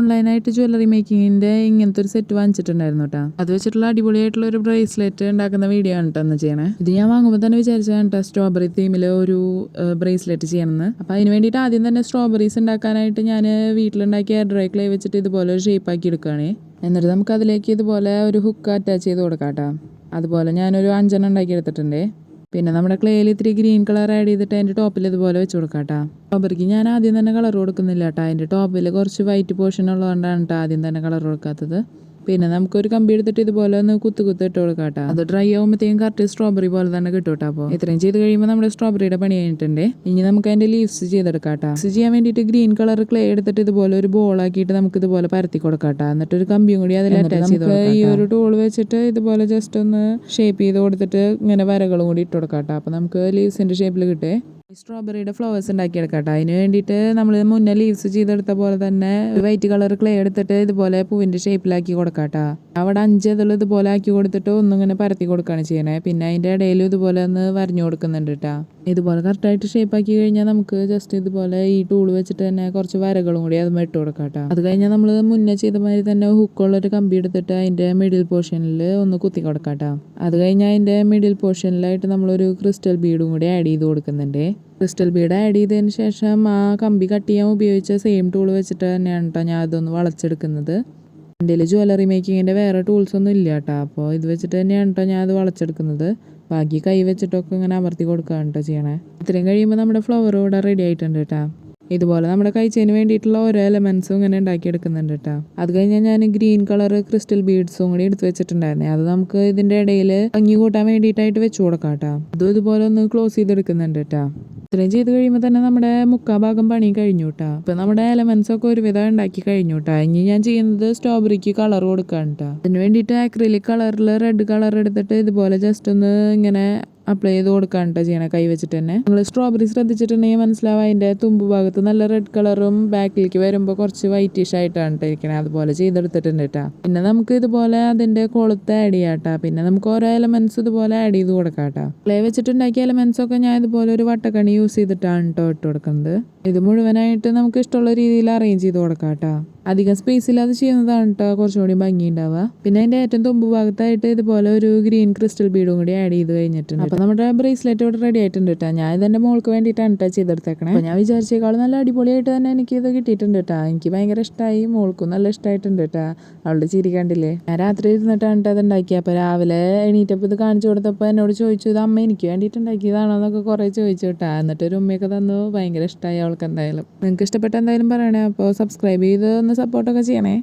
ഓൺലൈനായിട്ട് ജ്വല്ലറി മേക്കിങ്ങിൻ്റെ ഇങ്ങനത്തെ ഒരു സെറ്റ് വാങ്ങിച്ചിട്ടുണ്ടായിരുന്നു കേട്ടോ. അത് വെച്ചിട്ടുള്ള അടിപൊളിയായിട്ടുള്ള ഒരു ബ്രേസ്ലെറ്റ് ഉണ്ടാക്കുന്ന വീഡിയോ ആണ് കേട്ടോ ചെയ്യണേ. ഇത് ഞാൻ വാങ്ങുമ്പോൾ തന്നെ വിചാരിച്ചതാണ് കേട്ടോ സ്ട്രോബെറി തീമിൽ ഒരു ബ്രേസ്ലെറ്റ് ചെയ്യണമെന്ന്. അപ്പോൾ അതിന് വേണ്ടിയിട്ട് ആദ്യം തന്നെ സ്ട്രോബെറീസ് ഉണ്ടാക്കാനായിട്ട് ഞാൻ വീട്ടിലുണ്ടാക്കിയ ഡ്രൈ ക്ലേ വെച്ചിട്ട് ഇതുപോലെ ഒരു ഷേപ്പ് ആക്കി എടുക്കുകയാണ്. എന്നിട്ട് നമുക്ക് അതിലേക്ക് ഇതുപോലെ ഒരു ഹുക്ക് അറ്റാച്ച് ചെയ്ത് കൊടുക്കാം കേട്ടോ. അതുപോലെ ഞാനൊരു 5 ഉണ്ടാക്കി എടുത്തിട്ടുണ്ട്. പിന്നെ നമ്മുടെ ക്ലേയിൽ ഇത്തിരി ഗ്രീൻ കളർ ആഡ് ചെയ്തിട്ട് അതിൻ്റെ ടോപ്പിൽ ഇതുപോലെ വെച്ച് കൊടുക്കാം കേട്ടോ. സ്ട്രോബെറിക്ക് ഞാൻ ആദ്യം തന്നെ കളർ കൊടുക്കുന്നില്ല കേട്ടോ. അതിൻ്റെ ടോപ്പിൽ കുറച്ച് വൈറ്റ് പോർഷൻ ഉള്ളതുകൊണ്ടാണ് കേട്ടോ ആദ്യം തന്നെ കളർ കൊടുക്കാത്തത്. പിന്നെ നമുക്കൊരു കമ്പി എടുത്തിട്ട് ഇതുപോലെ ഒന്ന് കുത്ത് ഇട്ട് കൊടുക്കാം കേട്ടോ. അത് ഡ്രൈ ആകുമ്പോഴത്തേക്കും കറക്റ്റ് സ്ട്രോബെറി പോലെ തന്നെ കിട്ടും കേട്ടോ. അപ്പോൾ ഇത്രയും ചെയ്ത് കഴിയുമ്പോൾ നമ്മുടെ സ്ട്രോബെറിയുടെ പണി കഴിഞ്ഞിട്ടുണ്ട്. ഇനി നമുക്ക് അതിൻ്റെ ലീവ്സ് ചെയ്തെടുക്കാം കേട്ടോ. ലീവ്സ് ചെയ്യാൻ വേണ്ടിയിട്ട് ഗ്രീൻ കളർ ക്ലേ എടുത്തിട്ട് ഇതുപോലെ ഒരു ബോൾ ആക്കിയിട്ട് നമുക്ക് ഇതുപോലെ പരത്തി കൊടുക്കാം കേട്ടോ. എന്നിട്ട് ഒരു കമ്പിയും കൂടി അതിൽ അറ്റാച്ച് ചെയ്ത് കൊടുക്കാം. ഈ ഒരു ടൂൾ വെച്ചിട്ട് ഇതുപോലെ ജസ്റ്റ് ഒന്ന് ഷേപ്പ് ചെയ്ത് കൊടുത്തിട്ട് ഇങ്ങനെ വരകളും കൂടി ഇട്ട് കൊടുക്കാം കേട്ടോ. അപ്പോൾ നമുക്ക് ലീവ്സിൻ്റെ ഷേപ്പിൽ കിട്ടേ. സ്ട്രോബെറിയുടെ ഫ്ലവേഴ്സ് ഉണ്ടാക്കിയെടുക്കാം കേട്ടോ. അതിന് വേണ്ടിയിട്ട് നമ്മൾ മുന്നേ ലീവ്സ് ചെയ്തെടുത്ത പോലെ തന്നെ വൈറ്റ് കളർ ക്ലേ എടുത്തിട്ട് ഇതുപോലെ പൂവിൻ്റെ ഷേപ്പിലാക്കി കൊടുക്കാം കേട്ടോ. അവിടെ 5 ഇതൾ ഇതുപോലെ ആക്കി കൊടുത്തിട്ട് ഒന്നിങ്ങനെ പരത്തി കൊടുക്കുകയാണ് ചെയ്യണേ. പിന്നെ അതിൻ്റെ ഇടയിൽ ഇതുപോലെ ഒന്ന് വരഞ്ഞു കൊടുക്കുന്നുണ്ട് കേട്ടോ. ഇതുപോലെ കറക്റ്റായിട്ട് ഷേപ്പ് ആക്കി കഴിഞ്ഞാൽ നമുക്ക് ജസ്റ്റ് ഇതുപോലെ ഈ ടൂൾ വെച്ചിട്ട് തന്നെ കുറച്ച് വരകളും കൂടി അത് ഇട്ട് കൊടുക്കാം കേട്ടോ. അത് കഴിഞ്ഞാൽ നമ്മൾ മുന്നേ ചെയ്ത മാതിരി തന്നെ ഹുക്കുള്ളൊരു കമ്പി എടുത്തിട്ട് അതിൻ്റെ മിഡിൽ പോർഷനിൽ ഒന്ന് കുത്തി കൊടുക്കാം കേട്ടോ. അത് കഴിഞ്ഞാൽ അതിൻ്റെ മിഡിൽ പോർഷനിലായിട്ട് നമ്മളൊരു ക്രിസ്റ്റൽ ബീഡും കൂടി ആഡ് ചെയ്ത് കൊടുക്കുന്നുണ്ട്. ക്രിസ്റ്റൽ ബീഡ് ആഡ് ചെയ്തതിന് ശേഷം ആ കമ്പി കട്ട് ചെയ്യാൻ ഉപയോഗിച്ച സെയിം ടൂൾ വെച്ചിട്ട് തന്നെയാണ് കേട്ടോ ഞാൻ അതൊന്ന് വളച്ചെടുക്കുന്നത്. എൻ്റെ ജ്വല്ലറി മേക്കിങ്ങിൻ്റെ വേറെ ടൂൾസ് ഒന്നും ഇല്ല കേട്ടോ. അപ്പോൾ ഇത് വെച്ചിട്ട് തന്നെയാണ് കേട്ടോ ഞാൻ അത് വളച്ചെടുക്കുന്നത്. ബാക്കി കൈ വെച്ചിട്ടൊക്കെ ഇങ്ങനെ അമർത്തി കൊടുക്കുകയാണ് കേട്ടോ ചെയ്യണേ. ഇത്രയും കഴിയുമ്പോൾ നമ്മുടെ ഫ്ലവർ ഇവിടെ റെഡി ആയിട്ടുണ്ട് കേട്ടോ. ഇതുപോലെ നമ്മുടെ കഴിച്ചതിന് വേണ്ടിയിട്ടുള്ള ഓരോ എലമെൻസും ഇങ്ങനെ ഉണ്ടാക്കിയെടുക്കുന്നുണ്ട് കേട്ടോ. അത് കഴിഞ്ഞാൽ ഞാൻ ഗ്രീൻ കളർ ക്രിസ്റ്റൽ ബീഡ്സും കൂടി എടുത്ത് വെച്ചിട്ടുണ്ടായിരുന്നേ. അത് നമുക്ക് ഇതിൻ്റെ ഇടയിൽ ഭംഗി കൂട്ടാൻ വേണ്ടിയിട്ടായിട്ട് വെച്ച് കൊടുക്കാം കേട്ടോ. അതും ഇതുപോലെ ഒന്ന് ക്ലോസ് ചെയ്തെടുക്കുന്നുണ്ട് കേട്ടോ. ഇത്രയും ചെയ്ത് കഴിയുമ്പോൾ തന്നെ നമ്മുടെ ഭാഗം പണി കഴിഞ്ഞു കേട്ടോ. ഇപ്പം നമ്മുടെ എലമെൻസ് ഒക്കെ ഒരുവിധം ഉണ്ടാക്കി കഴിഞ്ഞു കേട്ടോ. ഇനി ഞാൻ ചെയ്യുന്നത് സ്ട്രോബെറിക്ക് കളർ കൊടുക്കുകയാണ് കേട്ടോ. അതിന് വേണ്ടിയിട്ട് ആക്രിലിക് കളറിൽ റെഡ് കളർ എടുത്തിട്ട് ഇതുപോലെ ജസ്റ്റ് ഒന്ന് ഇങ്ങനെ അപ്ലൈ ചെയ്ത് കൊടുക്കാൻ കേട്ടോ ചെയ്യണേ കൈ വെച്ചിട്ട് തന്നെ. നിങ്ങൾ സ്ട്രോബെറി ശ്രദ്ധിച്ചിട്ടുണ്ടെങ്കിൽ മനസ്സിലാവും അതിൻ്റെ തുമ്പ് ഭാഗത്ത് നല്ല റെഡ് കളറും ബാക്കിലേക്ക് വരുമ്പോൾ കുറച്ച് വൈറ്റിഷ് ആയിട്ടാണ് ഇരിക്കണേ. അതുപോലെ ചെയ്തെടുത്തിട്ടുണ്ട് കേട്ടോ. പിന്നെ നമുക്ക് ഇതുപോലെ അതിൻ്റെ കൊളുത്ത് ആഡ് ചെയ്യാം കേട്ടോ. പിന്നെ നമുക്ക് ഓരോ എലമെൻസ് ഇതുപോലെ ആഡ് ചെയ്ത് കൊടുക്കാം കേട്ടോ. ക്ലേ വെച്ചിട്ടുണ്ടാക്കിയ എലമെൻസ് ഒക്കെ ഞാൻ ഇതുപോലെ ഒരു വട്ടക്കണി യൂസ് ചെയ്തിട്ടാണ് കേട്ടോ ഇട്ട് കൊടുക്കുന്നത്. ഇത് മുഴുവനായിട്ട് നമുക്ക് ഇഷ്ടമുള്ള രീതിയിൽ അറേഞ്ച് ചെയ്ത് കൊടുക്കാം കേട്ടോ. അധികം സ്പേസിൽ അത് ചെയ്യുന്നതാണ് കേട്ടോ കുറച്ചുകൂടി ഭംഗി ഉണ്ടാവുക. പിന്നെ അതിൻ്റെ ഏറ്റവും തുമ്പ് ഭാഗത്തായിട്ട് ഇതുപോലെ ഒരു ഗ്രീൻ ക്രിസ്റ്റൽ ബീഡും കൂടി ആഡ് ചെയ്ത് കഴിഞ്ഞിട്ടുണ്ട്. അപ്പോൾ നമ്മുടെ ബ്രേസ്ലെറ്റ് ഇവിടെ റെഡി ആയിട്ടുണ്ട് കേട്ടോ. ഞാൻ ഇതെൻ്റെ മോൾക്ക് വേണ്ടിയിട്ടാണ് കേട്ടോ ചെയ്തെടുത്തേക്കണേ. അപ്പോൾ ഞാൻ വിചാരിച്ചേക്കാൾ നല്ല അടിപൊളിയായിട്ട് തന്നെ എനിക്കിത് കിട്ടിയിട്ടുണ്ട് കേട്ടോ. എനിക്ക് ഭയങ്കര ഇഷ്ടമായി, മോൾക്കും നല്ല ഇഷ്ടമായിട്ടുണ്ട് കേട്ടോ. അവളുടെ ചിരി കണ്ടില്ലേ. ഞാൻ രാത്രി ഇരുന്നിട്ടാണ് കേട്ടോ അത് ഉണ്ടാക്കിയത്. അപ്പോൾ രാവിലെ എണീറ്റപ്പോൾ ഇത് കാണിച്ചു കൊടുത്തപ്പോൾ എന്നോട് ചോദിച്ചു ഇത് അമ്മ എനിക്ക് വേണ്ടിയിട്ട് ഉണ്ടാക്കിയതാണോ എന്നൊക്കെ കുറേ ചോദിച്ചു കേട്ടോ. എന്നിട്ട് ഒരു ഉമ്മയൊക്കെ തന്നു. ഭയങ്കര ഇഷ്ടമായി അവൾക്ക്. എന്തായാലും നിങ്ങൾക്ക് ഇഷ്ടപ്പെട്ട എന്തായാലും പറയണേ. അപ്പോൾ സബ്സ്ക്രൈബ് ചെയ്ത് ഒന്ന് സപ്പോർട്ടൊക്കെ ചെയ്യണേ.